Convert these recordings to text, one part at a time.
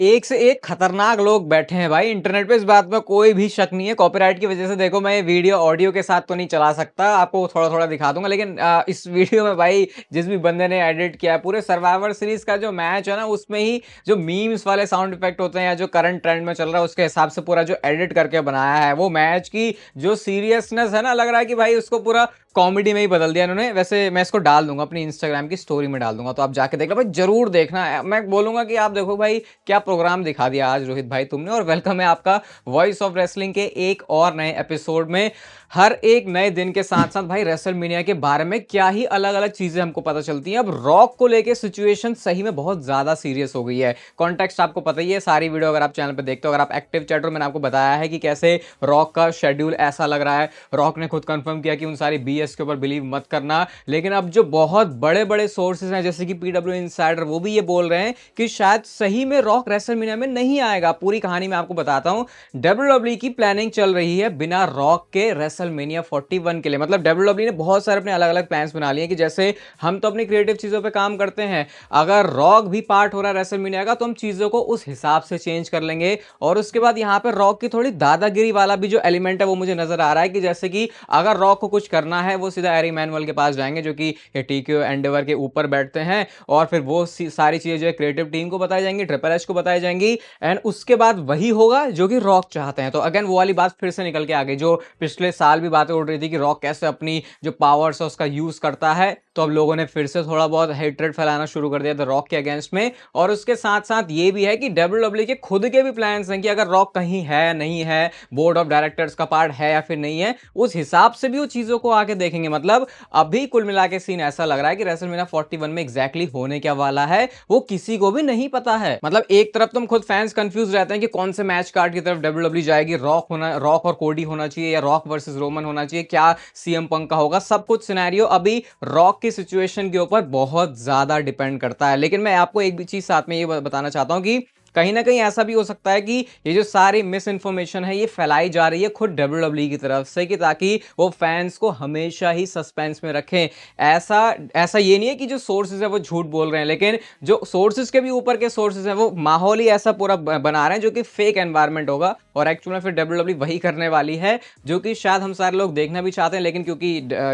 एक से एक खतरनाक लोग बैठे हैं भाई इंटरनेट पे, इस बात में कोई भी शक नहीं है। कॉपीराइट की वजह से देखो मैं ये वीडियो ऑडियो के साथ तो नहीं चला सकता, आपको थोड़ा थोड़ा दिखा दूंगा, लेकिन इस वीडियो में भाई जिस भी बंदे ने एडिट किया है पूरे सर्वाइवर सीरीज का जो मैच है ना, उसमें ही जो मीम्स वाले साउंड इफेक्ट होते हैं या जो करंट ट्रेंड में चल रहा है उसके हिसाब से पूरा जो एडिट करके बनाया है, वो मैच की जो सीरियसनेस है ना, लग रहा है कि भाई उसको पूरा कॉमेडी में ही बदल दिया इन्होंने। वैसे मैं इसको डाल दूंगा अपनी इंस्टाग्राम की स्टोरी में डाल दूंगा, तो आप जाके देख लो भाई, जरूर देखना। मैं बोलूंगा कि आप देखो भाई, क्या प्रोग्राम दिखा दिया आज रोहित भाई तुमने। और वेलकम है आपका वॉइस ऑफ रेसलिंग के एक और नए एपिसोड में। हर एक नए दिन के साथ साथ भाई रेसलमेनिया के बारे में क्या ही अलग अलग चीजें हमको पता चलती हैं। अब रॉक को लेके सिचुएशन सही में बहुत ज्यादा सीरियस हो गई है। कॉन्टेक्स्ट आपको पता ही है, सारी वीडियो अगर आप चैनल पे देखते हो, अगर आप एक्टिव चैट हो, मैंने आपको बताया है कि कैसे रॉक का शेड्यूल ऐसा लग रहा है। रॉक ने खुद कंफर्म किया कि उन सारी बीएस के ऊपर बिलीव मत करना, लेकिन अब जो बहुत बड़े बड़े सोर्सेज हैं जैसे कि पीडब्ल्यू इनसाइडर, वो भी ये बोल रहे हैं कि शायद सही में रॉक रेसलमेनिया में नहीं आएगा। पूरी कहानी मैं आपको बताता हूं। डब्ल्यूडब्ल्यूई की प्लानिंग चल रही है बिना रॉक के रेसलमेनिया 41 के लिए। मतलब डब्ल्यूडब्ल्यूई ने बहुत सारे अपने अलग अलग प्लान्स बना लिए कि जैसे हम तो अपनी क्रिएटिव चीजों पे काम करते हैं, अगर रॉक भी पार्ट हो रहा है रेसलमेनिया का तो हम चीजों को उस हिसाब से चेंज कर लेंगे। और उसके बाद यहां पे रॉक की थोड़ी दादागिरी वाला भी जो एलिमेंट है वो मुझे नजर आ रहा है कि जैसे कि अगर रॉक को कुछ करना है वो सीधा एरी मैनुअल के पास जाएंगे जो कि टीक्यू एंडेवर के ऊपर बैठते हैं, और फिर वो सारी चीजें जो है क्रिएटिव टीम को बताई जाएंगी, ट्रिपल एच को बताई जाएंगी, एंड उसके बाद वही होगा जो कि रॉक चाहते हैं। तो अगेन वो वाली बात फिर से निकल के आ गई जो पिछले साल भी बातें उड़ रही थी कि रॉक कैसे अपनी जो पावर्स है उसका यूज करता है। तो अब लोगों ने फिर से थोड़ा बहुत हेट्रेड फैलाना शुरू कर दिया द रॉक के अगेंस्ट में। और उसके साथ साथ ये भी है कि डब्ल्यूडब्ल्यूई के खुद के भी प्लान्स हैं कि अगर रॉक कहीं है नहीं है, बोर्ड ऑफ डायरेक्टर्स का पार्ट है या फिर नहीं है, उस हिसाब से भी वो चीजों को आके देखेंगे। मतलब अभी कुल मिला के सीन ऐसा लग रहा है कि रेसलमेनिया 41 में एग्जैक्टली होने क्या वाला है वो किसी को भी नहीं पता है। मतलब एक तरफ तुम खुद फैंस कंफ्यूज रहते हैं कि कौन से मैच कार्ड की तरफ डब्ल्यूडब्ल्यूई जाएगी, रॉक और कोडी होना चाहिए या रॉक वर्सेस रोमन होना चाहिए, क्या सीएम पंक का होगा। सब कुछ सिनेरियो अभी रॉक की सिचुएशन के ऊपर बहुत ज्यादा डिपेंड करता है। लेकिन मैं आपको एक भी चीज साथ में ये बताना चाहता हूं कि कहीं ना कहीं ऐसा भी हो सकता है कि ये जो सारी मिस इन्फॉर्मेशन है ये फैलाई जा रही है खुद डब्ल्यूडब्ल्यूई की तरफ से, कि ताकि वो फैंस को हमेशा ही सस्पेंस में रखें। ऐसा ऐसा ये नहीं है कि जो सोर्सेज है वो झूठ बोल रहे हैं, लेकिन जो सोर्सेज के भी ऊपर के सोर्सेज हैं वो माहौल ही ऐसा पूरा बना रहे हैं जो कि फेक एनवायरमेंट होगा। और एक्चुअल में फिर डब्ल्यूडब्ल्यूई वही करने वाली है जो कि शायद हम सारे लोग देखना भी चाहते हैं, लेकिन क्योंकि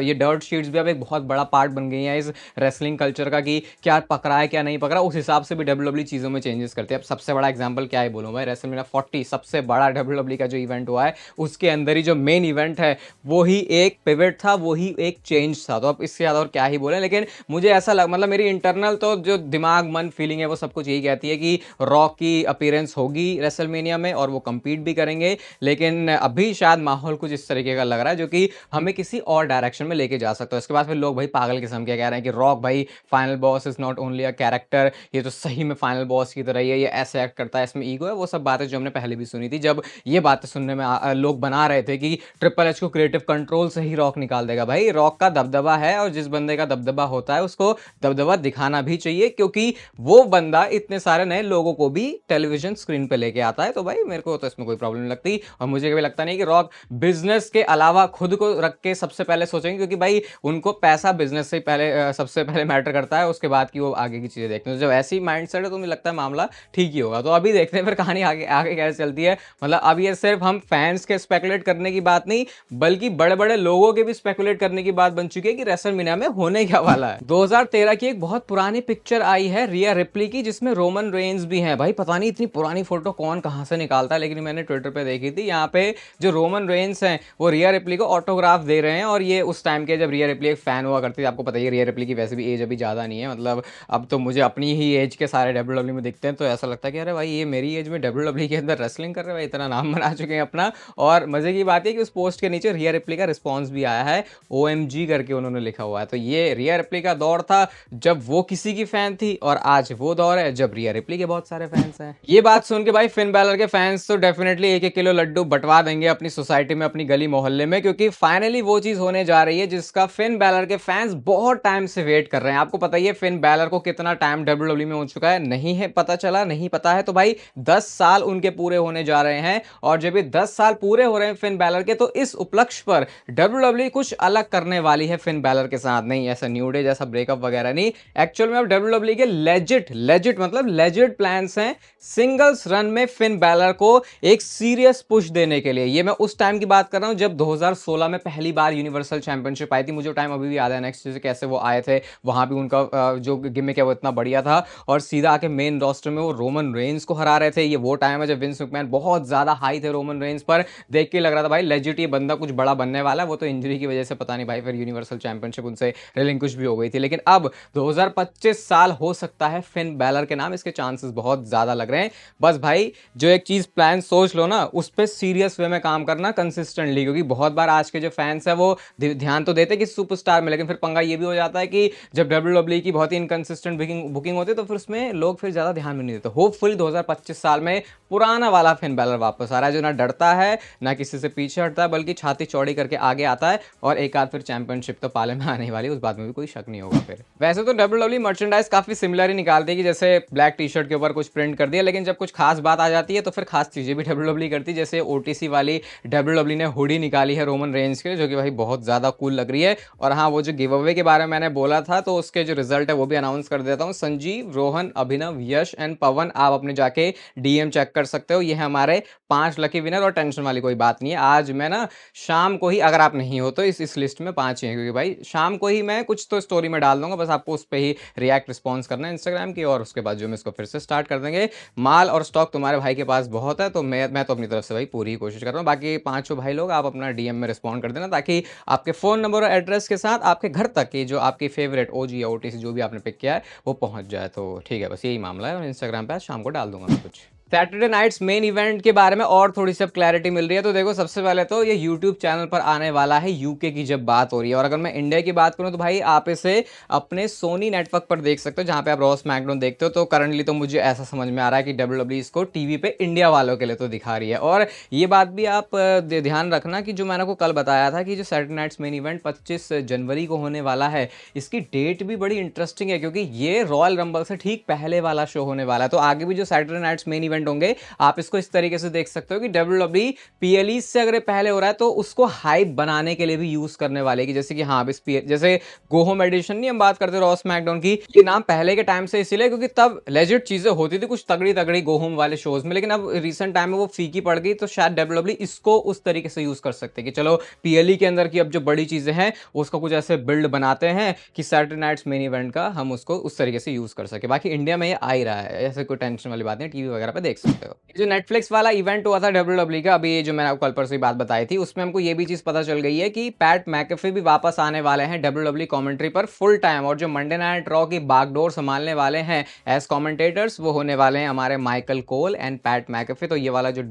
ये डर्ट शीट्स भी अब एक बहुत बड़ा पार्ट बन गई है इस रेसलिंग कल्चर का कि क्या पकड़ा है क्या नहीं पकड़ा, उस हिसाब से भी डब्ल्यूडब्ल्यूई चीजों में चेंजेस करते हैं। अब सबसे बड़ा एग्जांपल क्या है बोलूं भाई, रेसलमेनिया 40 सबसे बड़ा डब्ल्यूडब्ल्यूई का जो इवेंट हुआ है उसके अंदर ही जो मेन इवेंट है वो ही एक पिवट था, वो ही एक चेंज था। तो अब इससे ज्यादा और क्या ही बोले। लेकिन मुझे ऐसा मतलब मेरी इंटरनल तो जो दिमाग मन फीलिंग है वो सब कुछ यही कहती है कि रॉक की अपीयरेंस होगी रेसलमेनिया में और वो कंपीट भी करेंगे। लेकिन अभी शायद माहौल कुछ इस तरीके का लग रहा है जो कि हमें किसी और डायरेक्शन में लेके जा सकता है। इसके बाद फिर लोग भाई पागल किस्म के कह रहे हैं कि रॉक भाई final boss is not only a character, ये तो सही में फाइनल बॉस की तरह ही है, ये ऐसे एक्ट करता है, इसमें ईगो है। वो सब बातें जो हमने पहले भी सुनी थी, जब ये बातें सुनने में लोग बना रहे थे कि ट्रिपल एच को क्रिएटिव कंट्रोल से ही रॉक निकाल देगा। भाई रॉक का दबदबा है और जिस बंदे का दबदबा होता है उसको दबदबा दिखाना भी चाहिए, क्योंकि वो बंदा इतने सारे नए लोगों को भी टेलीविजन स्क्रीन पे लेके आता है। तो भाई मेरे को तो इसमें कोई प्रॉब्लम नहीं लगती, और मुझे कभी लगता नहीं कि रॉक बिजनेस के अलावा खुद को रख के सबसे पहले सोचेंगे, क्योंकि भाई उनको पैसा बिजनेस से पहले सबसे पहले मैटर करता है, उसके बाद की वो आगे की चीजें देखते हैं। तो जब ऐसी माइंडसेट है तो मुझे लगता है मामला ठीक ही होगा। तो अभी देखते हैं फिर कहानी आगे आगे कैसे चलती है। मतलब अब ये सिर्फ हम फैंस के स्पेकुलेट करने की बात नहीं, बल्कि बड़े बड़े लोगों के भी स्पेकुलेट करने की बात बन चुकी है कि रेसलमेनिया में होने क्या वाला है। 2013 की एक बहुत पुरानी पिक्चर आई है रिया रिप्ली की, जिसमें रोमन रेंज भी है। भाई पता नहीं इतनी पुरानी फोटो कौन कहां से निकालता है, लेकिन मैंने ट्विटर पे देखी थी। यहाँ पे जो रोमन रेंज हैं वो रिया रिप्ली को ऑटोग्राफ दे रहे हैं, और ये उस टाइम के जब रिया रिप्ली एक फैन हुआ करती थी। आपको पता ही रिया रिप्ली की वैसे भी एज अभी ज्यादा नहीं है, मतलब अब तो मुझे अपनी ही एज के सारे डब्ल्यूडब्ल्यू में दिखते हैं, तो ऐसा लगता है कि अरे भाई ये मेरी एज में डब्ल्यूडब्ल्यू के अंदर रेसलिंग कर रहे हैं, इतना नाम बना चुके हैं अपना। और मजे की बात है कि उस पोस्ट के नीचे रिया रिप्ली का रिस्पॉन्स भी आया है, OMG करके उन्होंने लिखा हुआ है। तो ये रिया रिप्ली का दौर था जब वो किसी की फैन थी, और आज वो दौर है जब रिया रिप्ली के बहुत सारे फैंस हैं। ये बात सुन के भाई फिन बैलर के फैंस तो डेफिनेटली 1-1 किलो लड्डू बंटवा देंगे अपनी सोसाइटी में, अपनी गली मोहल्ले में, क्योंकि फाइनली वो चीज होने जा रही है जिसका फिन बैलर के फैंस बहुत टाइम से वेट कर रहे हैं। आपको पता ही है फिन बैलर को कितना टाइम डब्ल्यूडब्ल्यू में हो चुका है, नहीं है पता चला, नहीं पता आता है तो भाई 10 साल उनके पूरे होने जा रहे हैं, और जब ये 10 साल पूरे हो रहे हैं फिन बैलर के, तो इस उपलक्ष्य पर डब्ल्यूडब्ल्यूई कुछ अलग करने वाली है फिन बैलर के साथ। नहीं ऐसा न्यू डे जैसा ब्रेकअप वगैरह नहीं, एक्चुअल में अब डब्ल्यूडब्ल्यूई के लेजिट मतलब लेजिट प्लान्स हैं सिंगल्स रन में फिन बैलर को एक सीरियस पुश देने के लिए। ये मैं उस टाइम की बात कर रहा हूं जब 2016 में पहली बार यूनिवर्सल चैंपियनशिप आई थी। मुझे टाइम अभी भी याद है नेक्स्ट से कैसे वो आए थे, वहां भी उनका जो गिमिक है वो इतना बढ़िया था, और सीधा आके मेन रोस्टर में वो रोमन रेंस को हरा रहे थे। ये वो टाइम है जब विंस मैकमैन बहुत ज्यादा हाई थे रोमन रेंस पर, देख के लग रहा था भाई लेजिट ये बंदा कुछ बड़ा बनने वाला है। वो तो इंजरी की वजह से पता नहीं भाई फिर यूनिवर्सल चैंपियनशिप उनसे रिलिंक्विश भी हो गई थी। लेकिन अब 2025 साल हो सकता है फिन बैलर के नाम, इसके चांसेस बहुत ज्यादा लग रहे हैं। बस भाई जो एक चीज प्लान सोच लो ना, उस पर सीरियस वे में काम करना कंसिस्टेंटली, क्योंकि बहुत बार आज के जो फैंस है वो ध्यान तो देते कि सुपरस्टार में, लेकिन फिर पंगा ये भी हो जाता है कि जब डब्ल्यूडब्ल्यूई की बहुत ही इनकंसिस्टेंट बुकिंग होती है तो फिर उसमें लोग फिर ज्यादा ध्यान भी नहीं देते। होपफुली 2025 साल में पुराना वाला फिन बैलर वापस आ रहा है, जो ना डरता है ना किसी से पीछे हटता है, बल्कि छाती चौड़ी करके आगे आता है, और एक आध फिर चैंपियनशिप तो पाले में आने वाली है, उस बात में भी कोई शक नहीं होगा। फिर वैसे तो डब्ल्यूडब्ल्यूई मर्चेंडाइज काफी सिमिलर ही निकालती है कि जैसे ब्लैक टी शर्ट के ऊपर कुछ प्रिंट कर दिया, लेकिन जब कुछ खास बात आ जाती है तो फिर खास चीजें भी डब्ल्यूडब्ल्यूई करती है। जैसे ओटीसी वाली डब्ल्यूडब्ल्यूई ने हुडी निकाली है रोमन रेंज के लिए, जो कि भाई बहुत ज्यादा कूल लग रही है। और हाँ, वो जो गिव अवे के बारे में मैंने बोला था, तो उसके जो रिजल्ट है वो भी अनाउंस कर देता हूँ। संजीव, रोहन, अभिनव, यश एंड पवन, आप अपने जाके डीएम चेक कर सकते हो। ये है हमारे 5 लकी विनर, और टेंशन वाली कोई बात नहीं है। आज मैं ना शाम को ही, अगर आप नहीं हो तो इस लिस्ट में 5 ही हैं, क्योंकि भाई शाम को ही मैं कुछ तो स्टोरी में डाल दूंगा, बस आपको उस पर ही रिएक्ट रिस्पॉन्स करना है इंस्टाग्राम की, और उसके बाद जो मैं इसको फिर से स्टार्ट कर देंगे। माल और स्टॉक तुम्हारे भाई के पास बहुत है, तो मैं तो अपनी तरफ से भाई पूरी कोशिश कर रहा हूँ। बाकी 5 भाई लोग आप अपना डीएम में रिस्पॉन्ड कर देना, ताकि आपके फोन नंबर और एड्रेस के साथ आपके घर तक की जो आपकी फेवरेट ओजी या ओटीसी जो भी आपने पिक किया है वो पहुंच जाए। तो ठीक है, बस यही मामला है, और इंस्टाग्राम पे आज शाम को डाल दूंगा मैं कुछ। सैटरडे नाइट्स मेन इवेंट के बारे में और थोड़ी सी क्लैरिटी मिल रही है। तो देखो, सबसे पहले तो ये यूट्यूब चैनल पर आने वाला है यूके की जब बात हो रही है, और अगर मैं इंडिया की बात करूं तो भाई आप इसे अपने सोनी नेटवर्क पर देख सकते हो, जहां पे आप रॉ स्मैकडाउन देखते हो। तो करंटली तो मुझे ऐसा समझ में आ रहा है कि डब्ल्यूडब्ल्यूई इसको टीवी पे इंडिया वालों के लिए तो दिखा रही है। और ये बात भी आप ध्यान रखना कि जो मैंने आपको कल बताया था कि जो सैटरडे नाइट्स मेन इवेंट 25 जनवरी को होने वाला है, इसकी डेट भी बड़ी इंटरेस्टिंग है, क्योंकि ये रॉयल रंबल से ठीक पहले वाला शो होने वाला है। तो आगे भी जो सैटरडे नाइट्स मेन इवेंट होंगे, आप इसको इस तरीके से देख सकते हो कि डब्ल्यूडब्ल्यूई पीएलई से अगर पहले हो रहा है तो उसको हाइप बनाने के लिए भी यूज करने वाले की, जैसे कि हाँ जैसे गो होम एडिशन नहीं हम बात करते रॉ स्मैकडाउन की, ये नाम पहले के टाइम से इसीलिए क्योंकि तब लेजिट चीजें होती थी कुछ तगड़ी तगड़ी गो होम वाले शोज में, लेकिन अब रिसेंट टाइम में वो फीकी पड़ गई, तो शायद डब्ल्यूडब्ल्यूई इसको उस तरीके से यूज कर सकते हैं कि चलो पीएलई के अंदर की अब जो बड़ी चीजें हैं उसका कुछ ऐसे बिल्ड बनाते हैं कि सैटरडे नाइट्स मेन इवेंट का हम उसको उस तरीके से यूज कर सके। बाकी इंडिया में ये आ ही रहा है, ऐसे कोई टेंशन वाली बात नहीं, टीवी वगैरह पे देख सकते हो। जो नेटफ्लिक्स वाला इवेंट हुआ था डब्ल्यूडब्ल्यूई का, अभी ये जो मैंने आपको कल परसों बात बताई थी, उसमें हमको ये भी चीज पता चल गई है कि पैट मैकेफे भी वापस आने वाले हैं डब्ल्यूडब्ल्यूई कमेंट्री पर फुल टाइम, और जो मंडे नाइट रॉ की बागडोर संभालने वाले हैं एज कमेंटेटर्स वो होने वाले हैं हमारे Michael Cole and PAT McAfee. तो ये वाला जो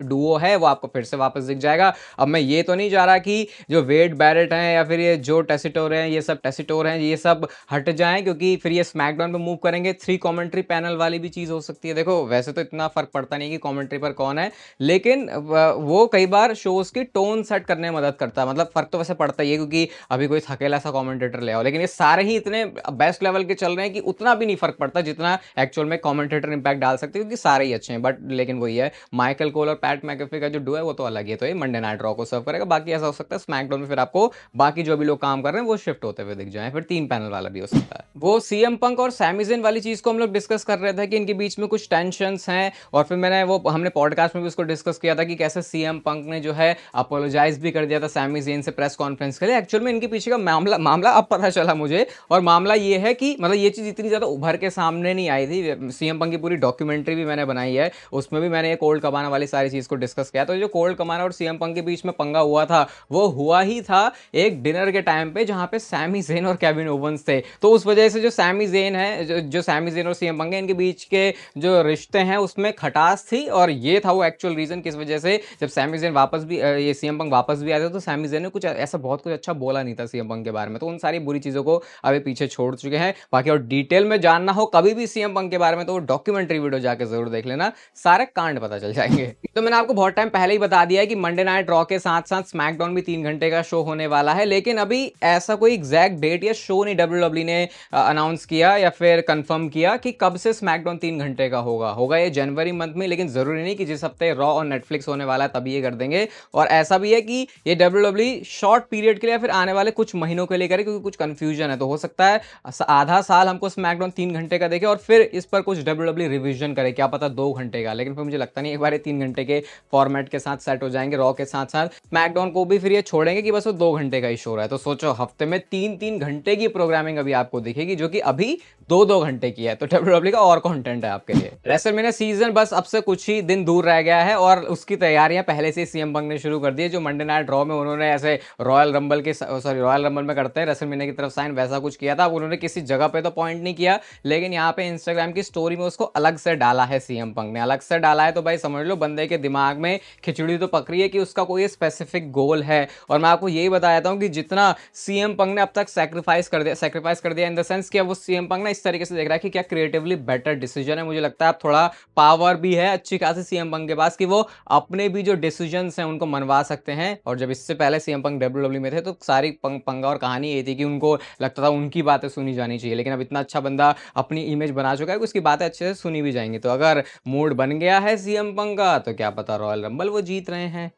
डुओ है वो आपको फिर से वापस दिख जाएगा। अब मैं ये तो नहीं चाह रहा कि जो वेड बैरेट हैं या फिर ये जो टेसिटोर हैं, ये सब टेसिटोर हैं, ये सब हट जाएं, क्योंकि फिर ये स्मैकडाउन पे मूव करेंगे। 3 कमेंट्री पैनल वाली भी चीज हो सकती है। देखो वैसे तो इतना फर्क पड़ता नहीं कि कमेंट्री पर कौन है, लेकिन वो कई बार शोज की टोन सेट करने में मदद करता है। मतलब फर्क तो वैसे पड़ता ही है, क्योंकि अभी कोई थकेला सा कमेंटेटर ले आओ, लेकिन ये सारे ही इतने बेस्ट लेवल के चल रहे हैं कि उतना भी नहीं फर्क पड़ता जितना एक्चुअल में कमेंटेटर इंपैक्ट डाल सकते हैं, क्योंकि सारे ही अच्छे हैं। बट लेकिन वही है, माइकल कोल और पैट मैकेफे का जो डुओ है वो तो अलग ही है, तो ये मंडे नाइट रॉ को सर्व करेगा। बाकी ऐसा हो सकता है स्मैकडाउन में फिर आपको बाकी जो भी लोग काम कर रहे हैं वो शिफ्ट होते हुए दिख जाए, फिर 3 पैनल वाला भी हो सकता है। वो सीएम पंक और सैमी ज़ेन वाली चीज को हम लोग डिस्कस कर रहे थे कि इनके बीच में कुछ टेंशंस हैं, और फिर हमने पॉडकास्ट में भी उसको डिस्कस किया था कि कैसे सीएम पंक ने जो है अपोलोजाइज भी कर दिया था सैमी ज़ेन से प्रेस कॉन्फ्रेंस के लिए। एक्चुअल में इनके पीछे का मामला अब पता चला मुझे, और मामला ये है कि मतलब ये चीज इतनी ज्यादा उभर के सामने नहीं आई थी। सीएम पंक की पूरी डॉक्यूमेंट्री भी मैंने बनाई है, उसमें भी मैंने ये कोल्ड कमाना वाली सारी चीज को डिस्कस किया। तो जो कोल्ड कमाना और सीएम पंक के बीच में पंगा हुआ था वो हुआ ही था एक डिनर के टाइम पे, जहां पे सैमी ज़ेन और केविन ओवंस थे। तो उस वजह से जो सैमी ज़ेन है, जो सैमी ज़ेन और सीएम पंक है, इनके बीच के जो रिश्ते हैं उसमें में खटास थी और ये था वो एक्चुअल रीजन किस वजह से जब सैमी ज़ेन वापस भी ये सीएम पंक वापस भी आए थे तो सैमी ज़ेन ने कुछ ऐसा बहुत कुछ अच्छा बोला नहीं था सीएम पंक के बारे में। तो उन सारी बुरी चीज़ों को अभी पीछे छोड़ चुके हैं। बाकी और डिटेल में जानना हो कभी भी सीएम पंक के बारे में तो वो डॉक्यूमेंट्री वीडियो जाके ज़रूर देख लेना, सारे कांड पता चल जाएँगे। तो मैंने आपको बहुत टाइम पहले ही बता दिया है कि मंडे नाइट रॉ के साथ-साथ स्मैकडाउन भी 3 घंटे का शो होने वाला है, लेकिन अभी ऐसा कोई एग्जैक्ट डेट या शो नहीं डब्ल्यूडब्ल्यूई ने अनाउंस किया या फिर कंफर्म किया कि कब से स्मैकडाउन 3 घंटे का होगा ये जनवरी मंथ में, लेकिन जरूरी नहीं कि जिस हफ्ते रॉ और नेटफ्लिक्स होने वाला है तभी ये कर देंगे। और ऐसा भी है कि ये डब्ल्यूडब्ल्यूई शॉर्ट पीरियड के लिए या फिर आने वाले कुछ महीनों के लिए करे, क्योंकि कुछ कंफ्यूजन है। तो हो सकता है आधा साल हमको स्मैकडाउन 3 घंटे का देखे और फिर इस पर कुछ डब्ल्यूडब्ल्यूई रिवीजन करे, क्या पता 2 घंटे का, लेकिन फिर मुझे लगता नहीं एक बार 3 घंटे के फॉर्मेट के साथ सेट हो जाएंगे रॉ के साथ साथ। स्मैकडाउन को भी फिर ये छोड़ेंगे कि बस वो 2 घंटे का ही शो रहा है। तो सोचो हफ्ते में 3-3 घंटे की प्रोग्रामिंग अभी आपको दिखेगी, जो कि अभी 2-2 घंटे की है। तो डब्ल्यूडब्ल्यूई का और कंटेंट है आपके लिए। रेसलमेनिया सीजन बस अब से कुछ ही दिन दूर रह गया है और उसकी तैयारियां पहले से सीएम पंक ने शुरू कर दी है। जो मंडे नाइट रॉ में उन्होंने ऐसे रॉयल रंबल में करते हैं रेसलमेनिया की तरफ साइन, वैसा कुछ किया था। अब उन्होंने किसी जगह पे तो पॉइंट नहीं किया, लेकिन यहाँ पे इंस्टाग्राम की स्टोरी में उसको अलग से डाला है सीएम पंक ने। अलग से डाला है तो भाई समझ लो बंदे के दिमाग में खिचड़ी तो पक रही है कि उसका कोई स्पेसिफिक गोल है। और मैं आपको यही बता देता हूं कि जितना सीएम पंक ने अब तक सैक्रिफाइस कर दिया इन द सेंस कि अब वो सीएम पंक ना इस तरीके से देख रहा है कि क्या क्रिएटिवली बेटर डिसीजन है। मुझे लगता है अब थोड़ा पावर भी है अच्छी खासी सीएम पंक के पास कि वो अपने भी जो डिसीजंस हैं उनको मनवा सकते हैं। और जब इससे पहले सीएम पंक डब्ल्यूडब्ल्यूई में थे तो सारी पंगा और कहानी ये थी कि उनको लगता था उनकी बातें सुनी जानी चाहिए, लेकिन अब इतना अच्छा बंदा अपनी इमेज बना चुका है कि उसकी बातें अच्छे से सुनी भी जाएंगी। तो अगर मूड बन गया है सीएम पंक का तो क्या पता रॉयल रंबल वो जीत रहे हैं।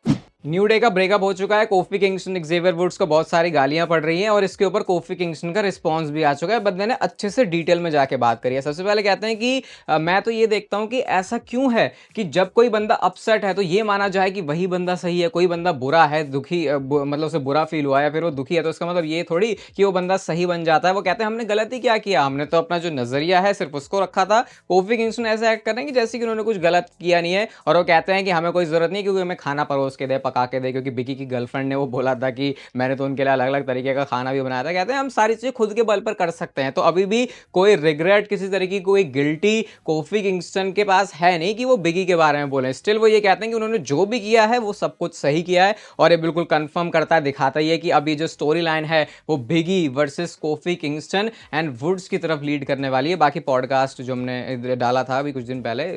न्यू डे का ब्रेकअप हो चुका है। कोफी किंगस्टन एक्सेवियर वुड्स को बहुत सारी गालियां पड़ रही हैं और इसके ऊपर कोफी किंगस्टन का रिस्पांस भी आ चुका है। बंदे ने अच्छे से डिटेल में जाके बात करी है। सबसे पहले कहते हैं कि मैं तो ये देखता हूं कि ऐसा क्यों है कि जब कोई बंदा अपसेट है तो ये माना जाए कि वही बंदा सही है, कोई बंदा बुरा है दुखी मतलब उसे बुरा फील हुआ है फिर वो दुखी है तो इसका मतलब ये थोड़ी कि वो बंदा सही बन जाता है। वो कहते हैं हमने गलती क्या किया, हमने तो अपना जो नजरिया है सिर्फ उसको रखा था। कोफी किंगस्टन ऐसा एक्ट कर रहे हैं कि जैसे कि उन्होंने कुछ गलत किया नहीं है और वो कहते हैं कि हमें कोई जरूरत नहीं क्योंकि हमें खाना परोस के दे पका के दे, क्योंकि बिकी की गर्लफ्रेंड ने वो बोला था कि मैंने तो उनके लिए अलग अलग तरीके का खाना भी बनाया था। कहते हैं हम सारी चीजें खुद के बल पर कर सकते हैं। तो अभी भी कोई रिग्रेट किसी तरीके की कोई गिल्टी कोफी किंगस्टन के पास है नहीं कि वो बिगी के बारे में बोले। स्टिल वो ये कहते हैं कि उन्होंने जो भी किया है वो सब कुछ सही किया है और ये बिल्कुल कंफर्म करता है दिखाता ही है कि अभी जो स्टोरी लाइन है वो Biggie versus Kofi Kingston and Woods की तरफ लीड करने वाली है। बाकी पॉडकास्ट जो हमने डाला था अभी कुछ दिन पहले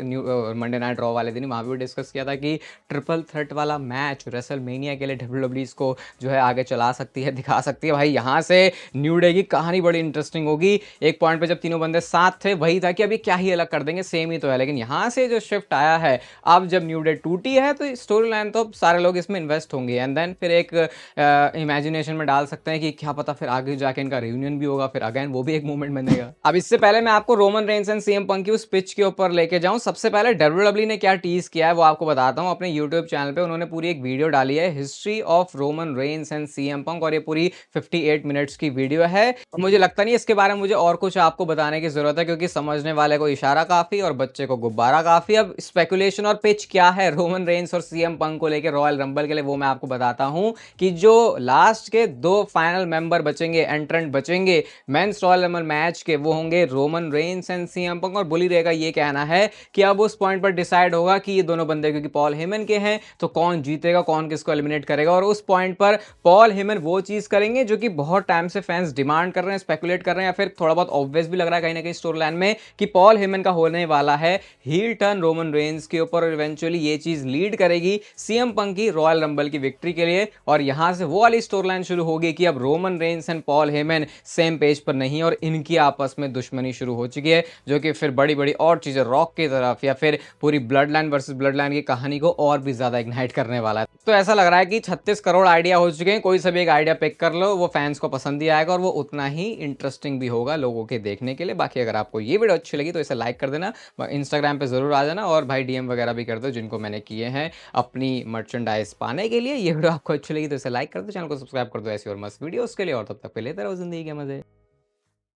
मंडे नाइट रॉ वाले दिन वहां भी डिस्कस किया था कि ट्रिपल थ्रेट वाला मैच रेसलमेनिया के लिए डब्ल्यूडब्ल्यूई इसको जो है आगे चला सकती है, दिखा सकती है। भाई यहाँ से न्यू डे की कहानी बड़ी इंटरेस्टिंग होगी। एक पॉइंट पे जब तीनों बंदे साथ थे वही था कि अभी क्या ही अलग कर देंगे, सेम ही तो है, लेकिन यहाँ से जो शिफ्ट आया है अब जब न्यू डे टूटी है तो स्टोरी लाइन तो सारे लोग इसमें इन्वेस्ट होंगे एंड देन फिर एक इमेजिनेशन में डाल सकते हैं कि क्या पता फिर आगे जाके इनका रियूनियन भी होगा, फिर अगेन वो भी एक मूवमेंट बनेगा। अब इससे पहले मैं आपको Roman Reigns and CM Punk की उस पिच के ऊपर लेके जाऊं, सबसे पहले डब्ल्यूडब्ल्यूई ने क्या टीज किया है वो आपको बताता हूं। अपने यूट्यूब चैनल पे उन्होंने पूरी एक वीडियो डाली है history of Roman Reigns and CM Punk और ये पूरी 58 मिनट्स की वीडियो है। मुझे लगता नहीं इसके बारे में मुझे और कुछ आपको बताने की जरूरत है क्योंकि समझने वाले को इशारा काफी और बच्चे को गुब्बारा काफी। अब स्पेकुलेशन और पिच क्या है रोमन रेंस और सीएम पंक को लेकर रॉयल रंबल के लिए वो मैं आपको बताता हूं कि जो लास्ट के 2 फाइनल मेंबर बचेंगे, एंट्रेंट बचेंगे मेंस रॉयल रंबल मैच के, वो होंगे Roman Reigns and CM Punk. और बुली रे का ये कहना है कि अब उस पॉइंट पर डिसाइड होगा कि ये दोनों बंदे क्योंकि पॉल हेमन के हैं तो कौन जीतेगा, कौन किसको एलिमिनेट करेगा। और उस पॉइंट पर पॉल हेमन वो चीज करेंगे जो कि बहुत टाइम से फैंस डिमांड कर रहे हैं, स्पेकुलेट कर रहे हैं, या फिर थोड़ा बहुत ऑब्वियस भी लग रहा है कहीं ना कहीं स्टोरी लाइन में कि पॉल हेमन का होने वाला है हील टर्न रोमन रेंस के ऊपर और इवेंचुअली ये चीज लीड करेगी सीएम पंक की रॉयल रंबल की विक्ट्री के लिए। और यहां से वो वाली स्टोरी लाइन शुरू होगी कि अब Roman Reigns and Paul Heyman same page पर नहीं और इनकी आपस में दुश्मनी शुरू हो चुकी है, जो कि फिर बड़ी बड़ी और चीजें रॉक की तरफ या फिर पूरी blood line versus blood line की कहानी को और भी ज्यादा इग्नाइट करने वाला है। तो ऐसा लग रहा है कि 36 करोड़ आइडिया हो चुके हैं, कोई सा भी एक आइडिया पिक कर लो वो फैंस को पसंद ही आएगा और वो उतना ही इंटरेस्टिंग भी होगा लोगों के देखने के लिए। बाकी अगर आपको ये वीडियो अच्छी लगी तो इसे लाइक कर देना, इंस्टाग्राम पे जरूर आ जाना और भाई डीएम वगैरह भी कर दो जिनको मैंने किए हैं अपनी मर्चेंडाइज पाने के लिए। ये वीडियो आपको अच्छी लगी तो इसे लाइक कर दो, चैनल को सब्सक्राइब कर दो ऐसी और मस्त वीडियोस के लिए। और तब तक पे लेते रहो जिंदगी के मजे।